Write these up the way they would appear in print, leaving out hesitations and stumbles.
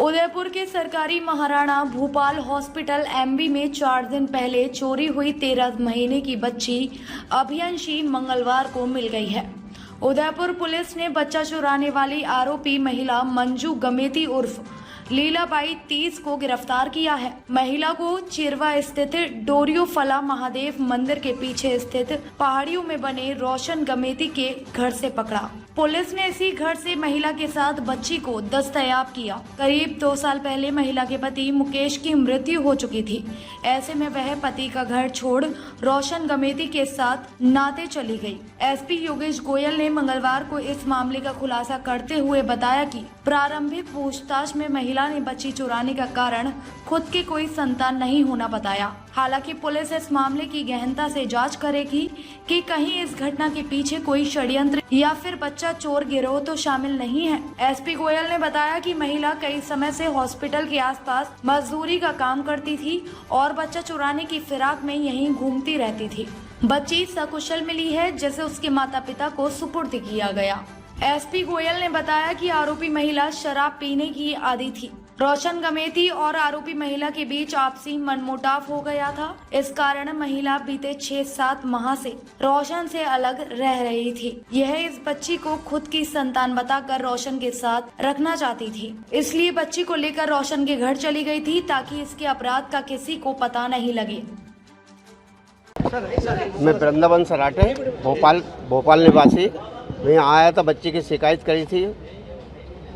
उदयपुर के सरकारी Maharana Bhupal hospital MB में 4 दिन पहले चोरी हुई 13 महीने की बच्ची अभियंशी मंगलवार को मिल गई है। उदयपुर पुलिस ने बच्चा चुराने वाली आरोपी महिला मंजू गमेती उर्फ लीलाबाई 30 को गिरफ्तार किया है। महिला को चिरवा स्थित डोरियोफला महादेव मंदिर के पीछे स्थित पहाड़ियों में बने रोशन गमेती के घर से पकड़ा। पुलिस ने इसी घर से महिला के साथ बच्ची को दस्तयाब किया। करीब 2 साल पहले महिला के पति मुकेश की मृत्यु हो चुकी थी। ऐसे में वह पति का घर छोड़ रोशन गमेती के साथ नाते चली गई। एसपी योगेश गोयल ने मंगलवार को इस मामले का खुलासा करते हुए बताया कि प्रारंभिक पूछताछ में महिला ने बच्ची चुराने का कारण खुद के कोई संतान नहीं होना बताया। हालांकि पुलिस इस मामले की गहनता से जांच करेगी कि कहीं इस घटना के पीछे कोई षड्यंत्र या फिर बच्चा चोर गिरोह तो शामिल नहीं है। एसपी गोयल ने बताया कि महिला कई समय से हॉस्पिटल के आसपास मजदूरी का काम करती थी और बच्चा चुराने की फिराक में यहीं घूमती रहती थी। बच्ची सकुशल मिली है, जिसे उसके माता पिता को सुपुर्द किया गया। एसपी गोयल ने बताया कि आरोपी महिला शराब पीने की आदी थी। रोशन गमेती और आरोपी महिला के बीच आपसी मनमुटाव हो गया था। इस कारण महिला बीते 6-7 माह से रोशन से अलग रह रही थी। यह इस बच्ची को खुद की संतान बताकर रोशन के साथ रखना चाहती थी, इसलिए बच्ची को लेकर रोशन के घर चली गई थी ताकि इसके अपराध का किसी को पता नहीं लगे। मैं वृंदावन सराटे भोपाल निवासी। मैं यहाँ आया था, बच्ची की शिकायत करी थी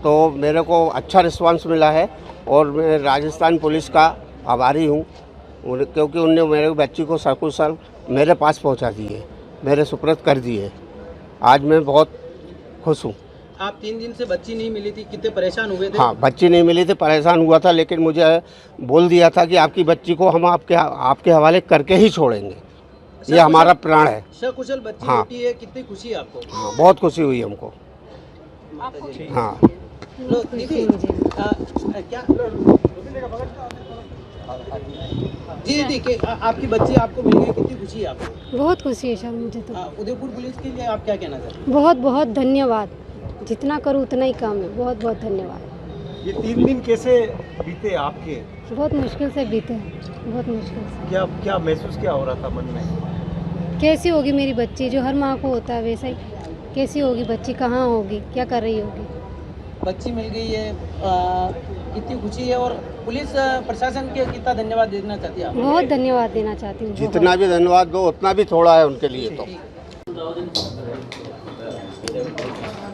तो मेरे को अच्छा रिस्पांस मिला है और मैं राजस्थान पुलिस का आभारी हूँ, क्योंकि उनने मेरे बच्ची को सकुशल मेरे पास पहुँचा दी है, मेरे सुपुर्द कर दी है। आज मैं बहुत खुश हूँ। आप 3 दिन से बच्ची नहीं मिली थी, कितने परेशान हुए थे? हाँ, बच्ची नहीं मिली थी, परेशान हुआ था, लेकिन मुझे बोल दिया था कि आपकी बच्ची को हम आपके हवाले करके ही छोड़ेंगे। ये हमारा प्राण है। सकुशल बच्ची हाँ। बेटी है, कितनी खुशी है आपको? हाँ, बहुत खुशी हुई हमको। हाँ, लो दीदी, क्या जी दीदी के आपकी बच्ची आपको मिल गई, कितनी खुशी है आपको? बहुत खुशी है सर मुझे तो। उदयपुर पुलिस के लिए आप क्या कहना चाहते हैं? बहुत बहुत धन्यवाद, जितना करूँ उतना ही कम है। बहुत बहुत धन्यवाद। ये 3 दिन कैसे बीते आपके? बहुत मुश्किल से बीते, बहुत मुश्किल से। क्या महसूस क्या हो रहा था मन में? कैसी होगी मेरी बच्ची, जो हर माँ को होता है वैसा ही। कैसी होगी बच्ची, कहाँ होगी, क्या कर रही होगी? बच्ची मिल गई है, कितनी खुशी है। और पुलिस प्रशासन के कितना धन्यवाद देना चाहती है आप? बहुत धन्यवाद देना चाहती हूँ। जितना भी धन्यवाद दो उतना भी थोड़ा है उनके लिए। तो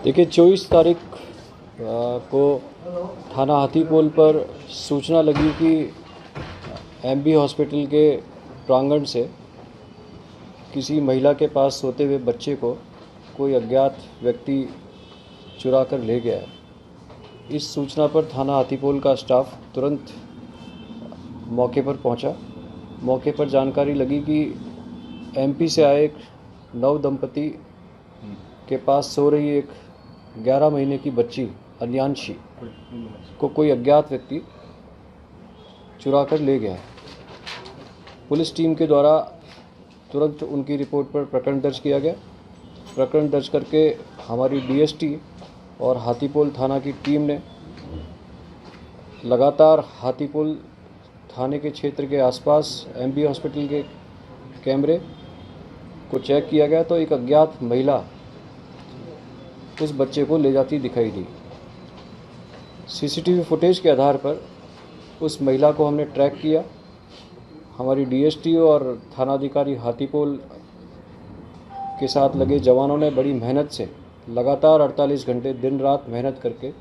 देखिए, 24 तारीख को थाना हाथीपोल पर सूचना लगी कि एमबी हॉस्पिटल के प्रांगण से किसी महिला के पास सोते हुए बच्चे को कोई अज्ञात व्यक्ति चुरा कर ले गया है। इस सूचना पर थाना हाथीपोल का स्टाफ तुरंत मौके पर पहुंचा। मौके पर जानकारी लगी कि एमपी से आए एक नव दंपति के पास सो रही एक 11 महीने की बच्ची अन्यांशी को कोई अज्ञात व्यक्ति चुरा कर ले गया है। पुलिस टीम के द्वारा तुरंत उनकी रिपोर्ट पर प्रकरण दर्ज किया गया। प्रकरण दर्ज करके हमारी डीएसटी और हाथीपोल थाना की टीम ने लगातार हाथीपोल थाने के क्षेत्र के आसपास एमबी हॉस्पिटल के कैमरे को चेक किया गया तो एक अज्ञात महिला उस बच्चे को ले जाती दिखाई दी। सीसीटीवी फुटेज के आधार पर उस महिला को हमने ट्रैक किया। हमारी डीएसटी और थानाधिकारी हाथीपोल के साथ लगे जवानों ने बड़ी मेहनत से लगातार 48 घंटे दिन रात मेहनत करके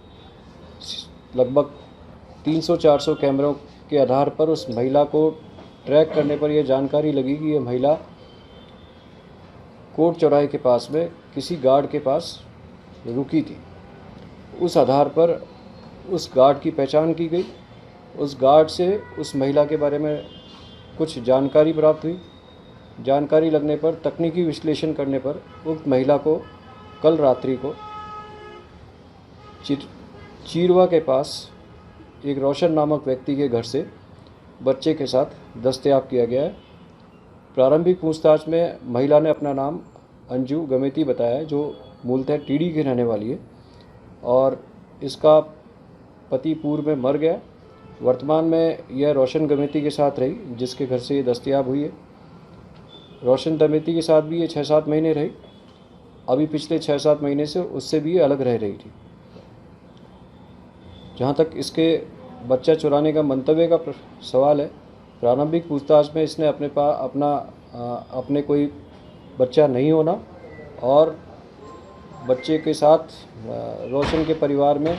लगभग 300-400 कैमरों के आधार पर उस महिला को ट्रैक करने पर यह जानकारी लगी कि यह महिला कोट चौराहे के पास में किसी गार्ड के पास रुकी थी। उस आधार पर उस गार्ड की पहचान की गई। उस गार्ड से उस महिला के बारे में कुछ जानकारी प्राप्त हुई। जानकारी लगने पर तकनीकी विश्लेषण करने पर उक्त महिला को कल रात्रि को चीरवा के पास एक रोशन नामक व्यक्ति के घर से बच्चे के साथ दस्तयाब किया गया है। प्रारंभिक पूछताछ में महिला ने अपना नाम अंजू गमेती बताया है, जो मूलतः टीडी की रहने वाली है और इसका पति पूर्व में मर गया। वर्तमान में यह रोशन दमेती के साथ रही, जिसके घर से ये दस्तयाब हुई है। रोशन दमेती के साथ भी ये 6-7 महीने रही। अभी पिछले 6-7 महीने से उससे भी ये अलग रह रही थी। जहाँ तक इसके बच्चा चुराने का मंतव्य का सवाल है, प्रारंभिक पूछताछ में इसने अपने कोई बच्चा नहीं होना और बच्चे के साथ रोशन के परिवार में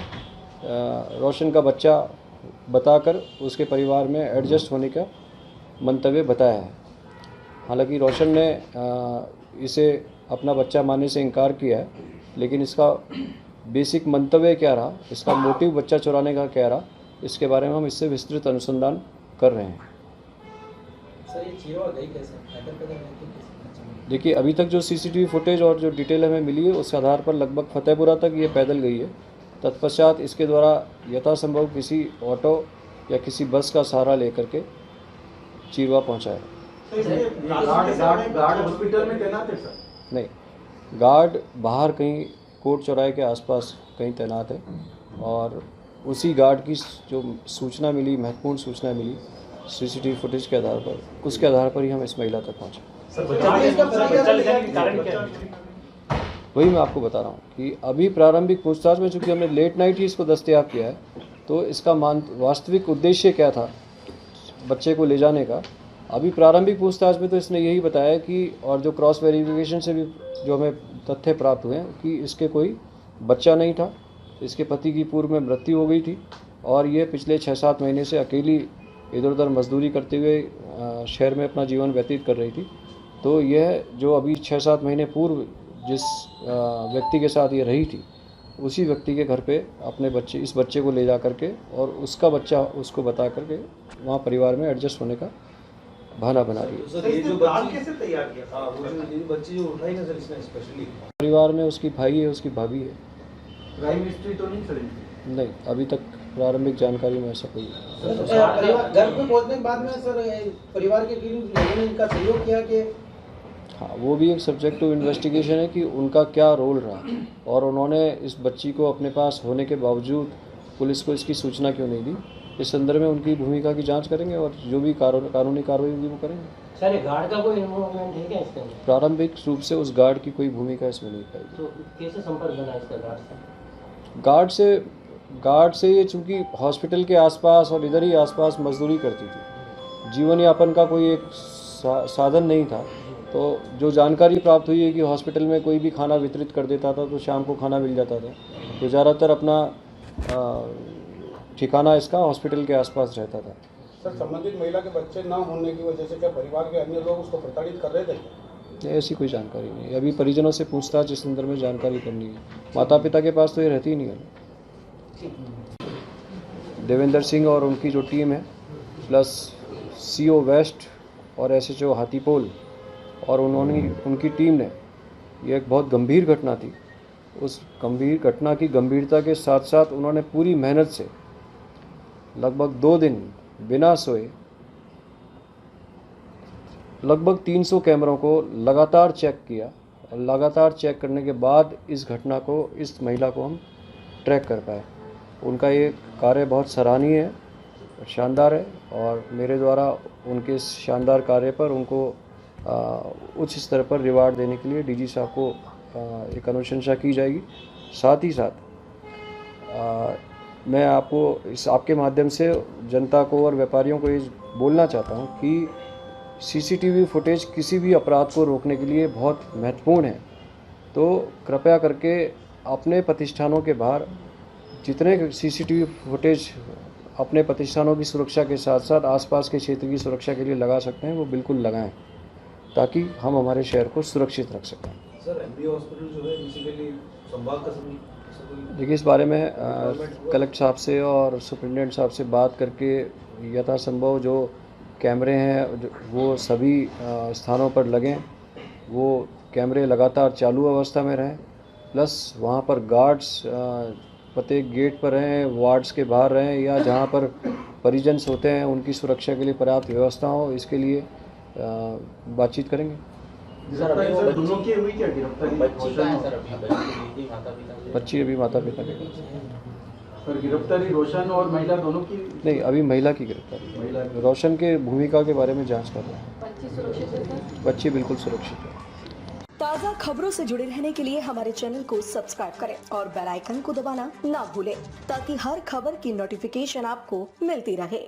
रोशन का बच्चा बताकर उसके परिवार में एडजस्ट होने का मंतव्य बताया है। हालांकि रोशन ने इसे अपना बच्चा मानने से इनकार किया है, लेकिन इसका बेसिक मंतव्य क्या रहा, इसका मोटिव बच्चा चुराने का क्या रहा, इसके बारे में हम इससे विस्तृत अनुसंधान कर रहे हैं। देखिए, अभी तक जो सीसीटीवी फुटेज और जो डिटेल हमें मिली है उसके आधार पर लगभग फतेहपुरा तक ये पैदल गई है। तत्पश्चात इसके द्वारा यथासंभव किसी ऑटो या किसी बस का सहारा लेकर के चीरवा पहुंचा है। गार्ड हॉस्पिटल में तैनात है सर? नहीं, गार्ड बाहर कहीं कोर्ट चौराहे के आसपास कहीं तैनात है और उसी गार्ड की जो सूचना मिली, महत्वपूर्ण सूचना मिली सीसीटीवी फुटेज के आधार पर, उसके आधार पर ही हम इस महिला तक पहुँचे। वही मैं आपको बता रहा हूँ कि अभी प्रारंभिक पूछताछ में चूँकि हमने लेट नाइट ही इसको दस्तयाब किया है, तो इसका वास्तविक उद्देश्य क्या था बच्चे को ले जाने का, अभी प्रारंभिक पूछताछ में तो इसने यही बताया कि, और जो क्रॉस वेरिफिकेशन से भी जो हमें तथ्य प्राप्त हुए हैं कि इसके कोई बच्चा नहीं था, इसके पति की पूर्व में मृत्यु हो गई थी और ये पिछले 6-7 महीने से अकेली इधर उधर मजदूरी करते हुए शहर में अपना जीवन व्यतीत कर रही थी। तो यह जो अभी 6-7 महीने पूर्व जिस व्यक्ति के साथ ये रही थी, उसी व्यक्ति के घर पे अपने इस बच्चे को ले जा करके और उसका बच्चा उसको बता करके वहाँ परिवार में एडजस्ट होने का बहाना बना रही है। सर, ये जो बच्ची कैसे तैयार किया था? वो जो बच्ची जो उठाई ना सर इसने स्पेशली परिवार में उसकी भाई है, उसकी भाभी है। क्राइम हिस्ट्री तो नहीं सर? नहीं, अभी तक प्रारंभिक जानकारी में ऐसा कोई घर पे पहुंचने के बाद में सर परिवार के लोगों ने इनका सहयोग किया कि हाँ, वो भी एक सब्जेक्ट टू इन्वेस्टिगेशन है कि उनका क्या रोल रहा और उन्होंने इस बच्ची को अपने पास होने के बावजूद पुलिस को इसकी सूचना क्यों नहीं दी। इस संदर्भ में उनकी भूमिका की जांच करेंगे और जो भी कानूनी कार्रवाई होगी वो करेंगे। सर, गार्ड का कोई इन्वॉल्वमेंट है क्या इसके अंदर? प्रारंभिक रूप से उस गार्ड की कोई भूमिका इसमें नहीं पाई। तो कैसे संपर्क बना इसका गार्ड से ये चूँकि हॉस्पिटल के आसपास और इधर ही आसपास मजदूरी करती थी, जीवन यापन का कोई एक साधन नहीं था, तो जो जानकारी प्राप्त हुई है कि हॉस्पिटल में कोई भी खाना वितरित कर देता था तो शाम को खाना मिल जाता था, तो ज़्यादातर अपना ठिकाना इसका हॉस्पिटल के आसपास रहता था। सर, संबंधित महिला के बच्चे ना होने की वजह से क्या परिवार के अन्य लोग उसको प्रताड़ित कर रहे थे? ऐसी कोई जानकारी नहीं। अभी परिजनों से पूछताछ इस संदर्भ में जानकारी करनी है। माता पिता के पास तो ये रहती ही नहीं है। देवेंद्र सिंह और उनकी जो टीम है, प्लस CO वेस्ट और SHO हाथीपोल और उनकी टीम ने, ये एक बहुत गंभीर घटना थी। उस गंभीर घटना की गंभीरता के साथ साथ उन्होंने पूरी मेहनत से लगभग 2 दिन बिना सोए लगभग 300 कैमरों को लगातार चेक किया और लगातार चेक करने के बाद इस घटना को, इस महिला को हम ट्रैक कर पाए। उनका ये कार्य बहुत सराहनीय है, शानदार है और मेरे द्वारा उनके इस शानदार कार्य पर उनको उच्च स्तर पर रिवार्ड देने के लिए DG साहब को एक अनुशंसा की जाएगी। साथ ही साथ मैं आपके माध्यम से जनता को और व्यापारियों को ये बोलना चाहता हूँ कि CCTV फुटेज किसी भी अपराध को रोकने के लिए बहुत महत्वपूर्ण है। तो कृपया करके अपने प्रतिष्ठानों के बाहर जितने CCTV फुटेज अपने प्रतिष्ठानों की सुरक्षा के साथ साथ आसपास के क्षेत्र की सुरक्षा के लिए लगा सकते हैं, वो बिल्कुल लगाएं ताकि हम हमारे शहर को सुरक्षित रख सकें। सर, MB हॉस्पिटल जो है बेसिकली संभाग का देखिए, इस बारे में कलेक्टर साहब से और सुप्रिटेंडेंट साहब से बात करके यथासंभव जो कैमरे हैं वो सभी स्थानों पर लगें, वो कैमरे लगातार चालू अवस्था में रहें, प्लस वहाँ पर गार्ड्स प्रत्येक गेट पर रहें, वार्ड्स के बाहर रहें या जहाँ पर परिजन्स होते हैं उनकी सुरक्षा के लिए पर्याप्त व्यवस्था हो, इसके लिए बातचीत करेंगे। दोनों की हुई क्या गिरफ्तारी? बच्ची अभी माता पिता के पास है। पर गिरफ्तारी रोशन और महिला दोनों की नहीं, अभी महिला की गिरफ्तारी। महिला की। रोशन के भूमिका के बारे में जांच कर रहे हैं। बच्ची सुरक्षित है? बच्ची बिल्कुल सुरक्षित है। ताज़ा खबरों से जुड़े रहने के लिए हमारे चैनल को सब्सक्राइब करें और बेल आइकन को दबाना ना भूलें ताकि हर खबर की नोटिफिकेशन आपको मिलती रहे।